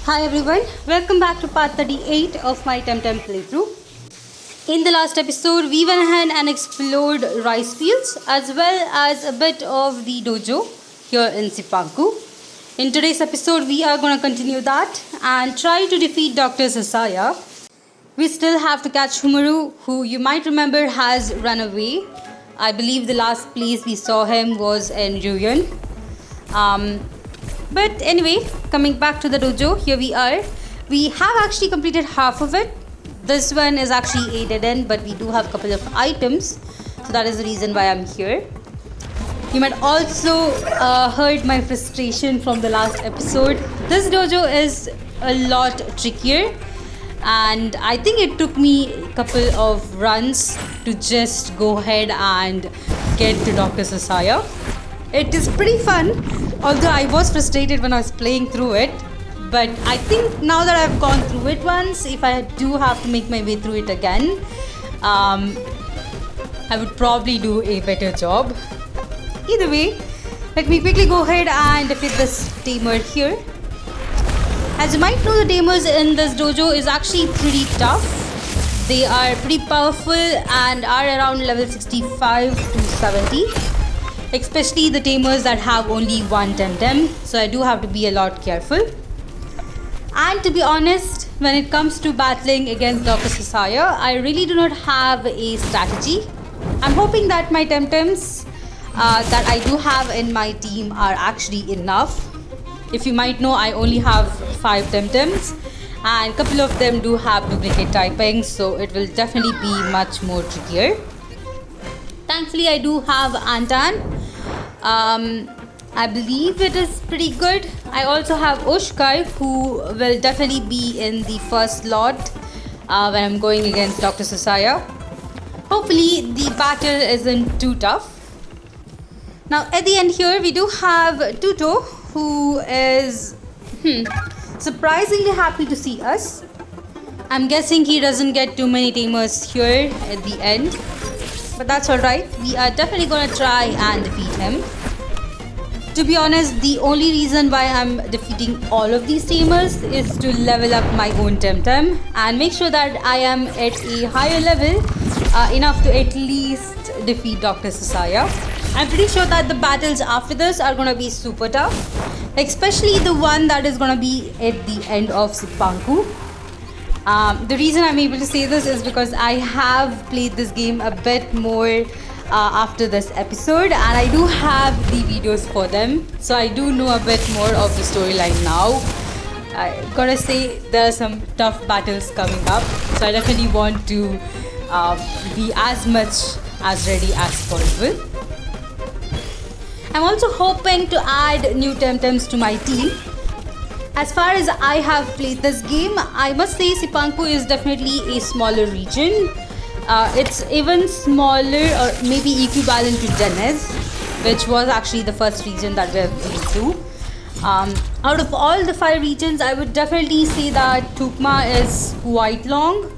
Hi everyone, welcome back to part 38 of my TemTem playthrough. In the last episode, we went ahead and explored rice fields as well as a bit of the dojo here in Sipanku. In today's episode, we are going to continue that and try to defeat Dr. Sasaya. We still have to catch Humaru, who you might remember has run away. I believe the last place we saw him was in Ruyan. But anyway, coming back to the dojo, here we are. We have actually completed half of it. This one is actually a dead end, but we do have a couple of items. So that is the reason why I'm here. You might also heard my frustration from the last episode. This dojo is a lot trickier. And I think it took me a couple of runs to just go ahead and get to Dr. Sasaya. It is pretty fun, although I was frustrated when I was playing through it. But I think now that I've gone through it once, if I do have to make my way through it again, I would probably do a better job. Either way, let me quickly go ahead and defeat this tamer here. As you might know, the tamers in this dojo is actually pretty tough. They are pretty powerful and are around level 65 to 70. Especially the tamers that have only one TemTem, so I do have to be a lot careful. And to be honest, when it comes to battling against Dr. Sasaya, I really do not have a strategy. I'm hoping that my TemTems that I do have in my team are actually enough. If you might know, I only have 5 TemTems and a couple of them do have duplicate typing, so it will definitely be much more trickier. Thankfully, I do have Antan. I believe it is pretty good. I also have Oshkai, who will definitely be in the first slot when I'm going against Dr. Sasaya. Hopefully, the battle isn't too tough. Now, at the end here, we do have Tuto, who is surprisingly happy to see us. I'm guessing he doesn't get too many tamers here at the end. But that's alright, we are definitely going to try and defeat him. To be honest, the only reason why I'm defeating all of these tamers is to level up my own TemTem and make sure that I am at a higher level enough to at least defeat Dr. Sasaya. I'm pretty sure that the battles after this are going to be super tough, especially the one that is going to be at the end of Sipanku. The reason I'm able to say this is because I have played this game a bit more after this episode, and I do have the videos for them, so I do know a bit more of the storyline now. I gotta say, there are some tough battles coming up, so I definitely want to be as much as ready as possible. I'm also hoping to add new TemTems to my team. As far as I have played this game, I must say Sipanku is definitely a smaller region. It's even smaller or maybe equivalent to Denez, which was actually the first region that we've been to. Out of all the 5 regions, I would definitely say that Tukma is quite long.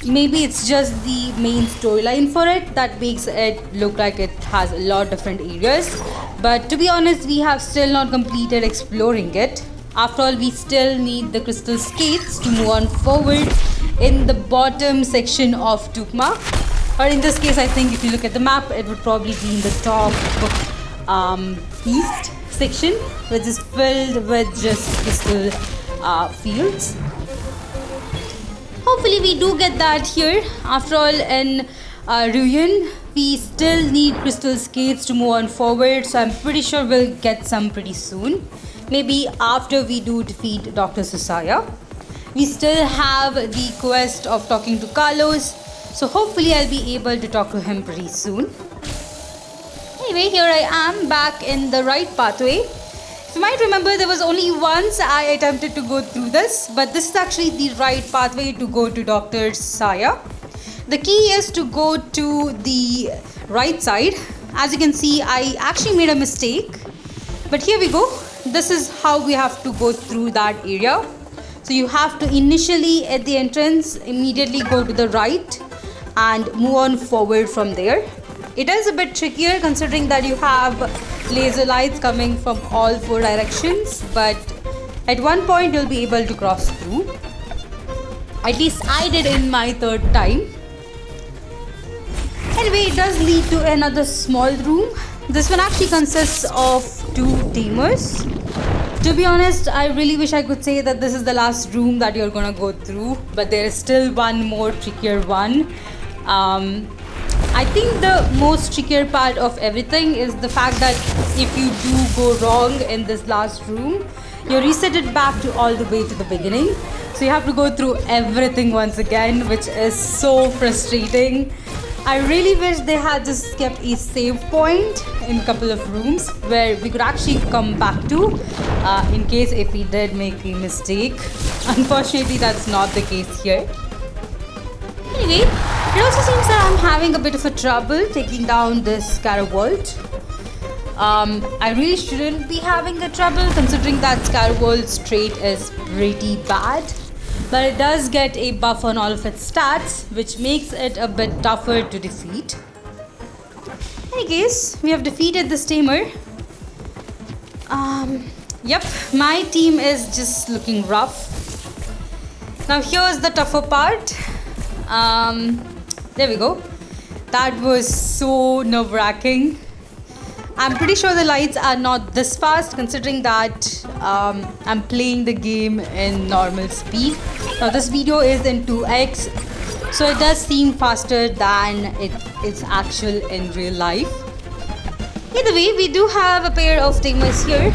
Maybe it's just the main storyline for it that makes it look like it has a lot of different areas. But to be honest, we have still not completed exploring it. After all, we still need the crystal skates to move on forward in the bottom section of Tukma. Or in this case, I think if you look at the map, it would probably be in the top east section, which is filled with just crystal fields. Hopefully we do get that here. After all, in Ruyan, we still need crystal skates to move on forward, so I'm pretty sure we'll get some pretty soon. Maybe after we do defeat Dr. Sasaya. We still have the quest of talking to Carlos, so hopefully I'll be able to talk to him pretty soon. Anyway, here I am back in the right pathway. If you might remember, there was only once I attempted to go through this, but this is actually the right pathway to go to Dr. Sasaya. The key is to go to the right side. As you can see, I actually made a mistake, but here we go. This is how we have to go through that area. So you have to initially at the entrance immediately go to the right and move on forward from there. It is a bit trickier considering that you have laser lights coming from all 4 directions, but At one point you'll be able to cross through. At least I did in my third time. Anyway, it does lead to another small room. This one actually consists of 2 tamers. To be honest, I really wish I could say that this is the last room that you're gonna go through, but there is still one more trickier one. I think the most trickier part of everything is the fact that if you do go wrong in this last room, you reset it back to all the way to the beginning. So you have to go through everything once again, which is so frustrating. I really wish they had just kept a save point in a couple of rooms where we could actually come back to in case if we did make a mistake. Unfortunately, that's not the case here. Anyway, it also seems that I'm having a bit of a trouble taking down this Scaravault. I really shouldn't be having a trouble considering that Scaravault's trait is pretty bad. But it does get a buff on all of its stats, which makes it a bit tougher to defeat. In any case, we have defeated this tamer. Yep, my team is just looking rough. Now here's the tougher part. There we go. That was so nerve-wracking. I'm pretty sure the lights are not this fast considering that I'm playing the game in normal speed. Now this video is in 2x, so it does seem faster than it's actual in real life. Either way, we do have a pair of tamers here.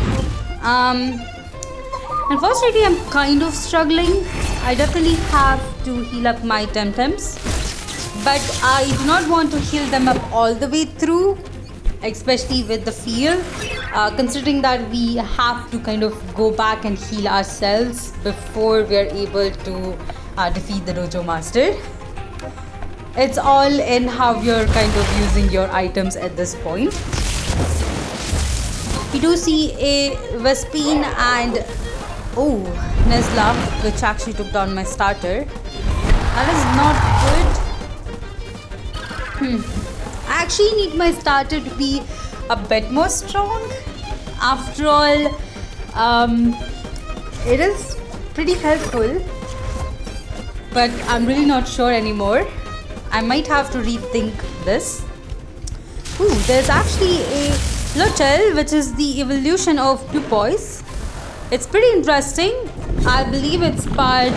Unfortunately, I'm kind of struggling. I definitely have to heal up my TemTems, but I do not want to heal them up all the way through, especially with the field, considering that we have to kind of go back and heal ourselves before we are able to defeat the Dojo Master. It's all in how you're kind of using your items at this point. We do see a Vespine and Nesla, which actually took down my starter. That is not good. I actually need my starter to be a bit more strong. After all, it is pretty helpful, but I'm really not sure anymore. I might have to rethink this. There's actually a Lotel, which is the evolution of Dupois. It's pretty interesting. I believe it's part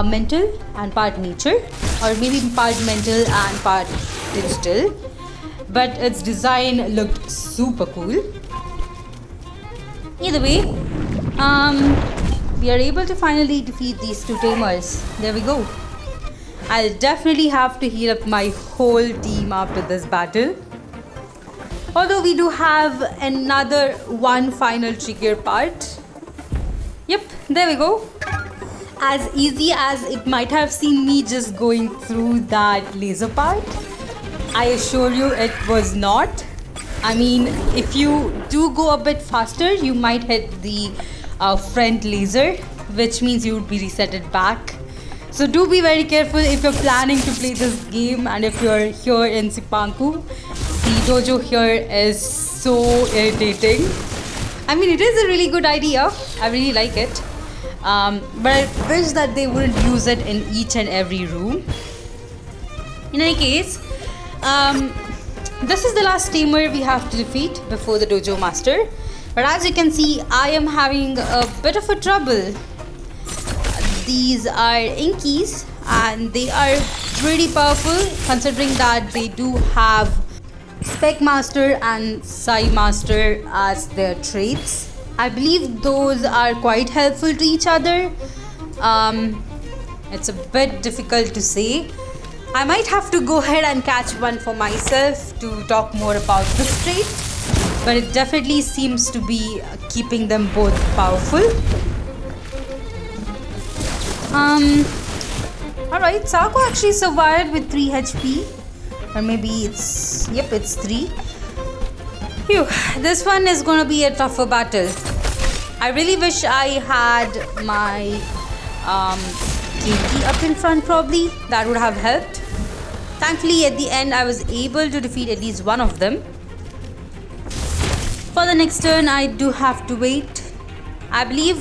mental and part nature, or maybe part mental and part digital, but its design looked super cool. Either way, we are able to finally defeat these 2 tamers. There we go. I'll definitely have to heal up my whole team after this battle. Although we do have another one final trigger part. Yep, there we go. As easy as it might have seemed me just going through that laser part, I assure you it was not. I mean, if you do go a bit faster, you might hit the front laser, which means you would be resetted back. So do be very careful if you're planning to play this game, and if you're here in Sipanku. The dojo here is so irritating. I mean, it is a really good idea. I really like it. But I wish that they wouldn't use it in each and every room. In any case, this is the last tamer we have to defeat before the Dojo Master. But as you can see, I am having a bit of a trouble. These are Inkies and they are pretty powerful considering that they do have Spec Master and Sai Master as their traits. I believe those are quite helpful to each other. It's a bit difficult to say. I might have to go ahead and catch one for myself to talk more about this trait, but it definitely seems to be keeping them both powerful. Alright, Sako actually survived with 3 HP. Or maybe it's 3. Phew, this one is gonna be a tougher battle. I really wish I had my KT up in front probably. That would have helped. Thankfully at the end I was able to defeat at least one of them. For the next turn I do have to wait. I believe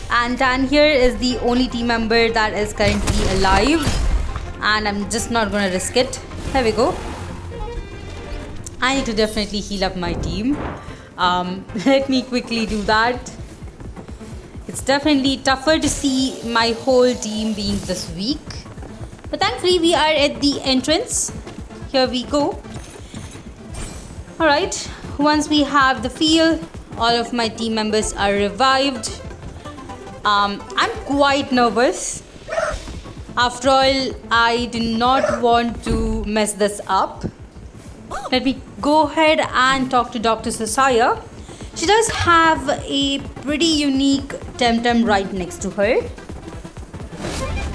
Antan here is the only team member that is currently alive, and I'm just not gonna risk it. There we go. I need to definitely heal up my team. Let me quickly do that. It's definitely tougher to see my whole team being this weak. But thankfully we are at the entrance. Here we go. Alright, once we have the field, all of my team members are revived. I'm quite nervous. After all, I do not want to mess this up. Let me go ahead and talk to Dr. Sasaya. She does have a pretty unique TemTem right next to her.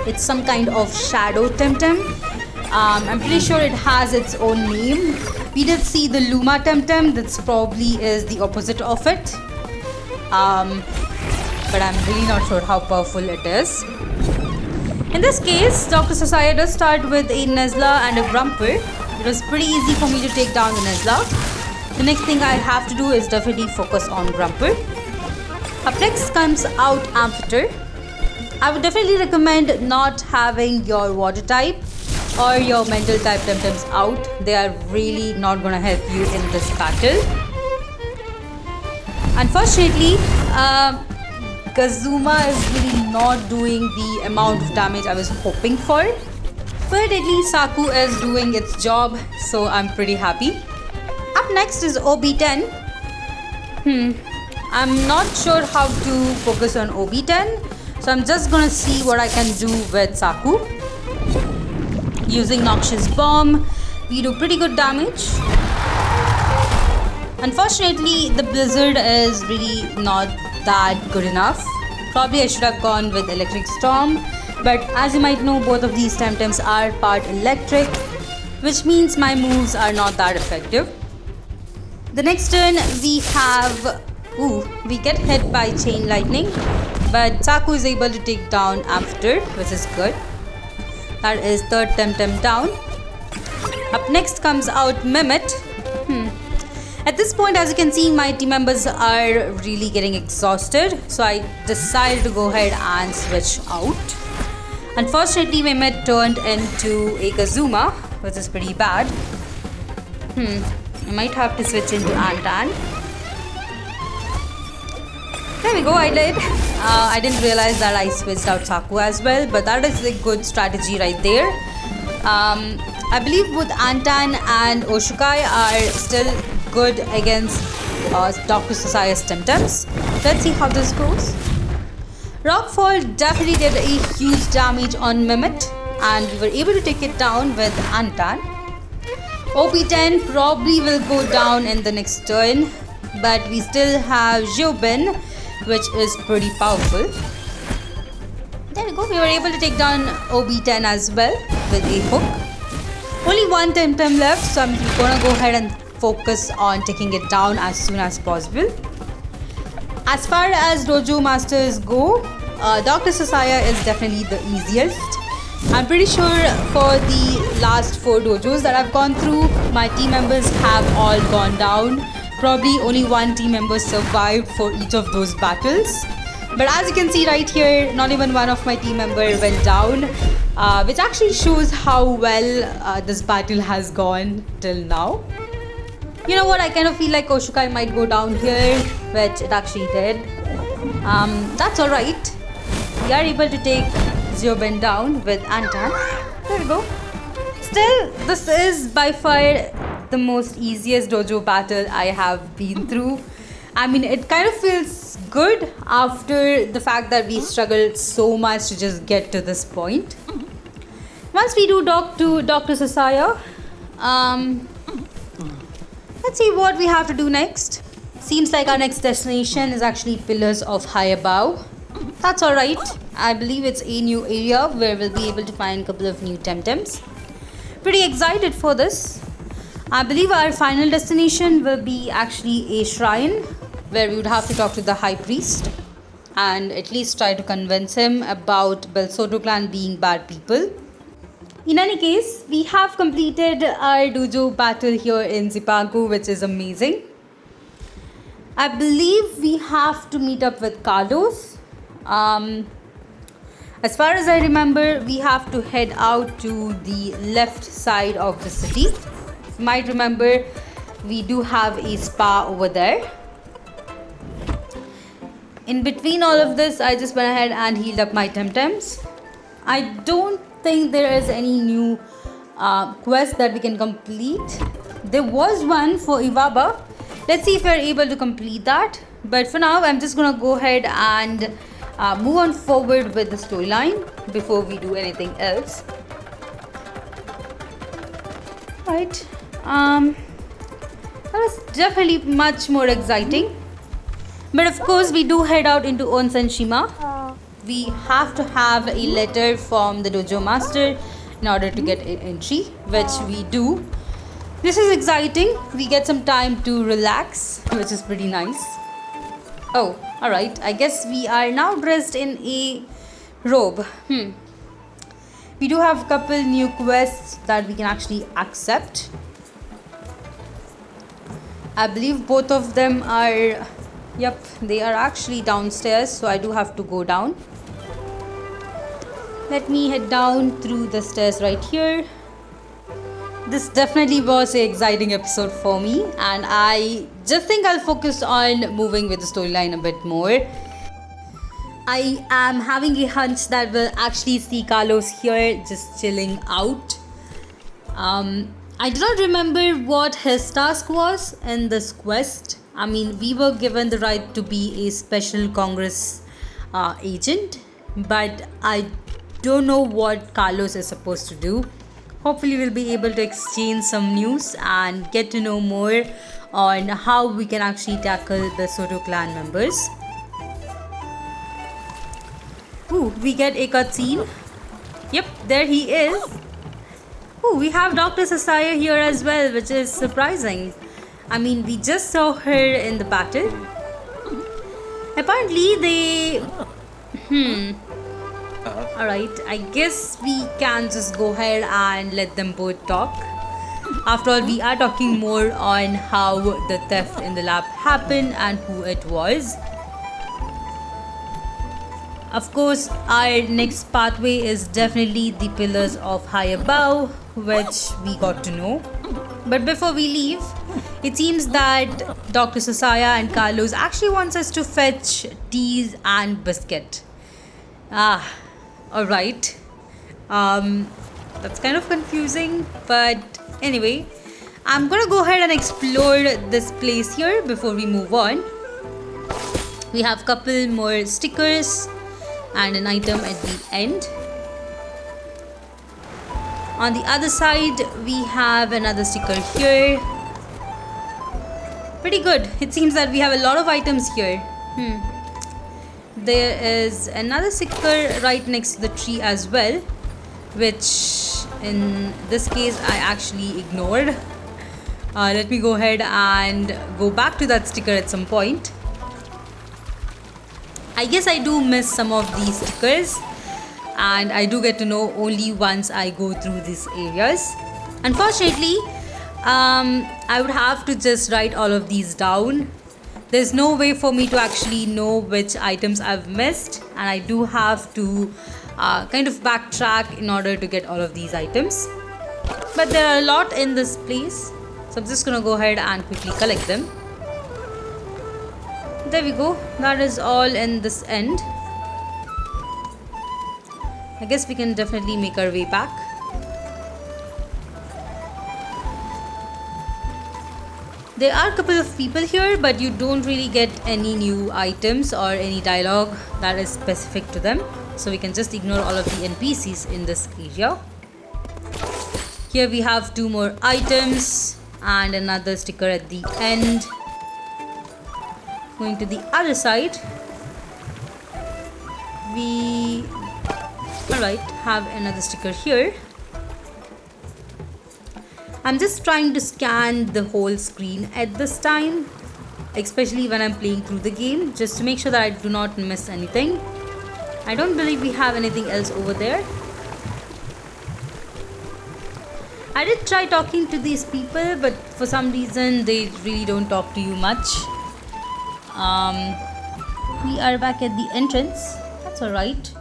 It's some kind of shadow TemTem. I'm pretty sure it has its own name. We did see the Luma TemTem. That's probably is the opposite of it. But I'm really not sure how powerful it is. In this case, Dr. Sasaya does start with a Nezla and a Grumper. It was pretty easy for me to take down the Nezla. The next thing I have to do is definitely focus on Grumper. Up next comes out Amphitter. I would definitely recommend not having your water type or your mental type TemTems out. They are really not going to help you in this battle. Unfortunately, Kazuma is really not doing the amount of damage I was hoping for. But at least Saku is doing its job, so I'm pretty happy. Up next is OB10. I'm not sure how to focus on OB10, so I'm just gonna see what I can do with Saku. Using Noxious Bomb, we do pretty good damage. Unfortunately, the Blizzard is really not that good enough. Probably I should have gone with Electric Storm, but as you might know, both of these TemTems are part electric, which means my moves are not that effective. The next turn we have, we get hit by Chain Lightning, but Saku is able to take down Amphitter, which is good. That is third TemTem down. Up next comes out Mimit. At this point, as you can see, my team members are really getting exhausted, so I decided to go ahead and switch out. Unfortunately, Mimit turned into a Kazuma, which is pretty bad. I might have to switch into Antan. There we go, I did. I didn't realize that I switched out Saku as well, but that is a good strategy right there. I believe both Antan and Oshukai are still good against Dr. Sasaya's TemTems. Let's see how this goes. Rockfall definitely did a huge damage on Mimit, and we were able to take it down with Antan. OP10 probably will go down in the next turn, but we still have Jiobin, which is pretty powerful. There we go, we were able to take down OB10 as well with a hook. Only one TemTem left, so I'm gonna go ahead and focus on taking it down as soon as possible. As far as Dojo Masters go, Dr. Sasaya is definitely the easiest. I'm pretty sure for the last 4 dojos that I've gone through, my team members have all gone down. Probably only one team member survived for each of those battles. But as you can see right here, not even one of my team members went down, which actually shows how well this battle has gone till now. You know what, I kind of feel like Oshukai might go down here, which it actually did. That's alright. We are able to take Jiobin down with Antan. There we go. Still, this is by far the most easiest dojo battle I have been through. I mean, it kind of feels good after the fact that we struggled so much to just get to this point. Once we do talk to Dr. Sasaya, let's see what we have to do next. Seems like our next destination is actually Pillars of Hayabao. That's alright. I believe it's a new area where we'll be able to find a couple of new TemTems. Pretty excited for this. I believe our final destination will be actually a shrine where we would have to talk to the High Priest and at least try to convince him about Belsoto clan being bad people. In any case, we have completed our dojo battle here in Zipagu, which is amazing. I believe we have to meet up with Carlos. As far as I remember, we have to head out to the left side of the city. If you might remember, we do have a spa over there. In between all of this, I just went ahead and healed up my TemTems. I don't think there is any new quest that we can complete. There was one for Ivaba. Let's see if we're able to complete that. But for now, I'm just gonna go ahead and move on forward with the storyline before we do anything else. Right. That was definitely much more exciting. But of course, we do head out into Onsen Shima. We have to have a letter from the Dojo Master in order to get an entry, which we do. This is exciting. We get some time to relax, which is pretty nice. Oh, alright. I guess we are now dressed in a robe. We do have a couple new quests that we can actually accept. I believe both of them are... Yep, they are actually downstairs, so I do have to go down. Let me head down through the stairs right here. This definitely was an exciting episode for me, and I just think I'll focus on moving with the storyline a bit more. I am having a hunch that we'll actually see Carlos here just chilling out. I do not remember what his task was in this quest. I mean, we were given the right to be a special Congress agent, but I don't know what Carlos is supposed to do. Hopefully we'll be able to exchange some news and get to know more on how we can actually tackle the Soto clan members. Ooh, we get a cutscene. Yep, there he is. Ooh, we have Dr. Sasaya here as well, which is surprising. I mean, we just saw her in the battle. Apparently they... Alright, I guess we can just go ahead and let them both talk. After all, we are talking more on how the theft in the lab happened and who it was. Of course, our next pathway is definitely the Pillars of Higher Bow, which we got to know. But before we leave, it seems that Dr. Sasaya and Carlos actually wants us to fetch teas and biscuit. Alright. That's kind of confusing, but anyway, I'm gonna go ahead and explore this place here before we move on. We have a couple more stickers and an item at the end. On the other side, we have another sticker here. Pretty good. It seems that we have a lot of items here. There is another sticker right next to the tree as well, which in this case I actually ignored. Let me go ahead and go back to that sticker at some point. I guess I do miss some of these stickers, and I do get to know only once I go through these areas. Unfortunately, I would have to just write all of these down. There's no way for me to actually know which items I've missed, and I do have to kind of backtrack in order to get all of these items. But there are a lot in this place, so I'm just gonna go ahead and quickly collect them. There we go. That is all in this end. I guess we can definitely make our way back. There are a couple of people here, but you don't really get any new items or any dialogue that is specific to them. So we can just ignore all of the NPCs in this area. Here we have 2 more items and another sticker at the end. Going to the other side, we have another sticker here. I'm just trying to scan the whole screen at this time, especially when I'm playing through the game, just to make sure that I do not miss anything. I don't believe we have anything else over there. I did try talking to these people, but for some reason they really don't talk to you much. We are back at the entrance. That's alright.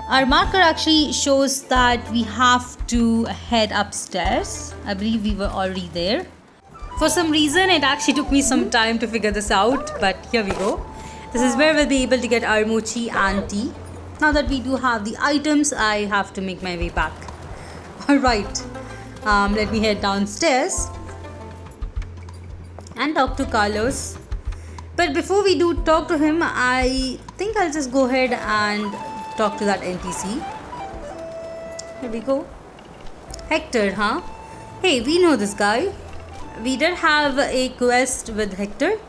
Our marker actually shows that we have to head upstairs. I believe we were already there. For some reason, it actually took me some time to figure this out, but here we go. This is where we'll be able to get our mochi and tea. Now that we do have the items, I have to make my way back. Alright, let me head downstairs and talk to Carlos. But before we do talk to him, I think I'll just go ahead and talk to that NPC. Here we go. Hector, huh? Hey, we know this guy. We did have a quest with Hector,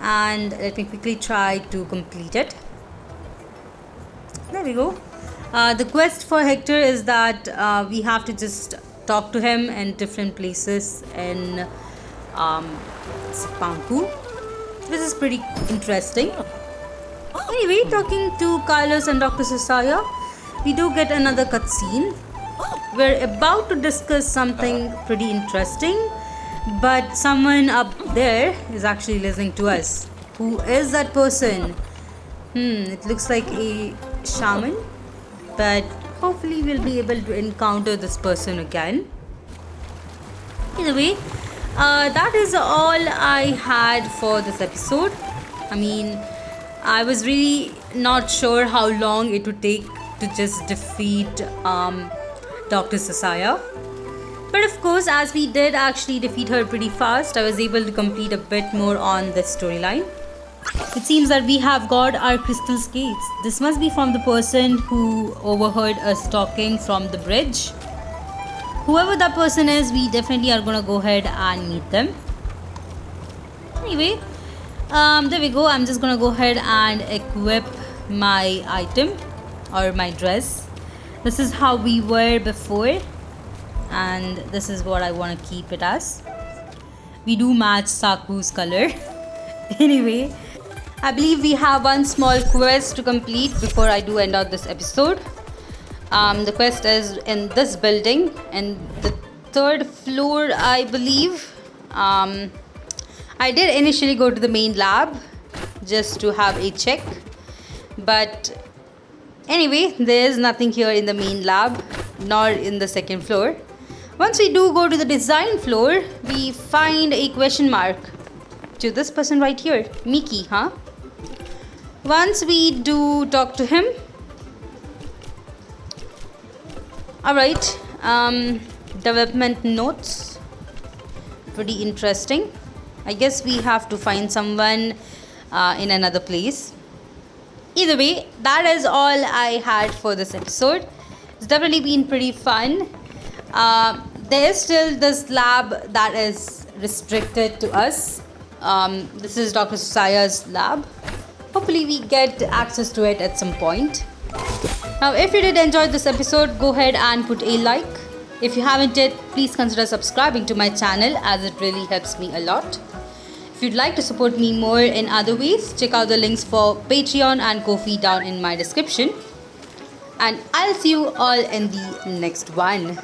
and let me quickly try to complete it. There we go. The quest for Hector is that we have to just talk to him in different places in Sipanku. This is pretty interesting. Anyway, talking to Carlos and Dr. Sasaya, we do get another cutscene. We're about to discuss something pretty interesting, but someone up there is actually listening to us. Who is that person? It looks like a shaman, but hopefully we'll be able to encounter this person again. Either way, that is all I had for this episode. I mean, I was really not sure how long it would take to just defeat Dr. Sasaya. But of course, as we did actually defeat her pretty fast, I was able to complete a bit more on this storyline. It seems that we have got our crystal skates. This must be from the person who overheard us talking from the bridge. Whoever that person is, we definitely are gonna go ahead and meet them. Anyway, there we go. I'm just gonna go ahead and equip my item or my dress. This is how we were before, and this is what I want to keep it as. We do match Saku's color. Anyway, I believe we have one small quest to complete before I do end out this episode. The quest is in this building, in the 3rd floor, I believe. I did initially go to the main lab just to have a check, but anyway, there is nothing here in the main lab, nor in the 2nd floor. Once we do go to the design floor, we find a question mark to this person right here, Miki, huh? Once we do talk to him, alright, development notes, pretty interesting. I guess we have to find someone in another place. Either way, that is all I had for this episode. It's definitely been pretty fun. There is still this lab that is restricted to us. This is Dr. Sasaya's lab. Hopefully we get access to it at some point. Now, if you did enjoy this episode, go ahead and put a like. If you haven't yet, please consider subscribing to my channel, as it really helps me a lot. If you'd like to support me more in other ways, check out the links for Patreon and Ko-fi down in my description. And I'll see you all in the next one.